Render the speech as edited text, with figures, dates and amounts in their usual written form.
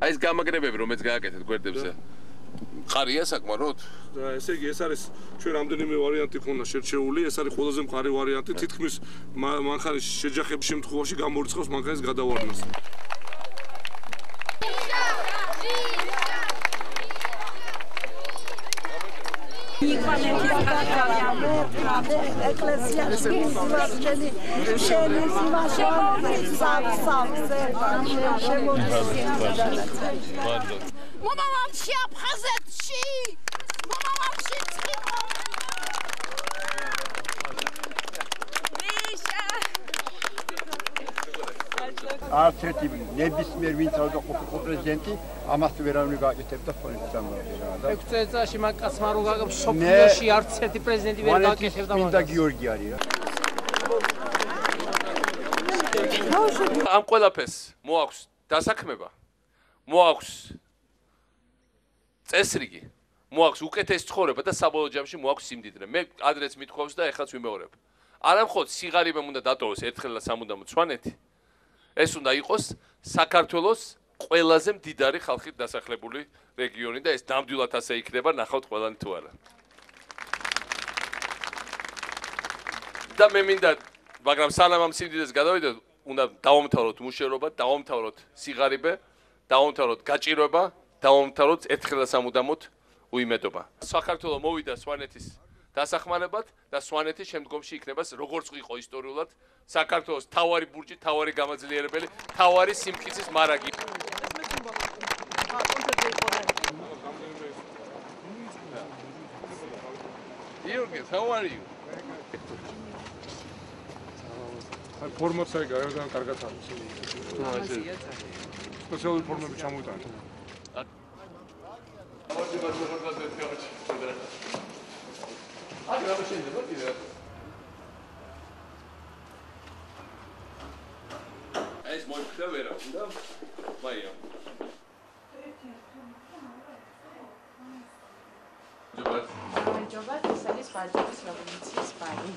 აი ეს გამაგრებები რომელიც გააკეთეთ გვერდებზე. მყარია საკმაროდ? ესე იგი ეს არის ჩვენ რამდენიმე ვარიანტი ქონდა შერჩეული, ეს არის ყველაზე მყარი ვარიანტი, თითქმის მანქანის შეჯახების შემთხვევაში გამორიცხავს მანქანის გადავარდნას. მომავალში აფხაზეთში მომავალში არც ერთი ნებისმიერ ვინც ავდა ყოფილიყო პრეზიდენტი ამას ვერავინ გააკეთებდა ფონდის სამართლი რა და 6 წელიწადში მაგ კაცმა რო გაგებს სოფიოში არც ერთი პრეზიდენტი ვერ გააკეთებდა მაგას და გიორგი არის რა ამ ყველაფერს მოაქვს დასაქმება მოაქვს წესრიგი მოაქვს უკეთესი ცხოვრება და საბოლოო ჯამში მოაქვს სიმდიდრე მე ადრეც მithხოვს და ეხლაც ვიმეორებ არა მხოლოდ სიღარიბემ უნდა დატოვოს ერთხელ და სამუდამოდ სვანეთი ეს უნდა იყოს საქართველოს ყველაზე მდიდარი ხალხით დასახლებული რეგიონი და ეს ნამდვილად ასე იქნება ნახავთ ყველანი თუ არა და მე მინდა მაგრამ სანამ ამ სიმდიდრეს გადავიდეთ უნდა დავამთავროთ მუშერობა დავამთავროთ სიღარიბე დავამთავროთ გაჭირვება დავამთავროთ ერთხელ და სამუდამოდ უიმედობა საქართველო მოვიდა სვანეთის დასახმარებლად და სვანეთი შემდგომში იქნება როგორც იყო ისტორიულად საქართველოს თავარი ბურჯი, თავარი გამაძლიერებელი, თავარი სიმტკიცის მარაგი. Jürgen, how are you? ფორმაცია გარედან კარგად არის. სპეციალური ფორმები ჩამოვიტანეთ. ეს მოიქცა ვერა უნდა მაია ჯობათ ეს არის ვაჯების რევოლუციის ბარი.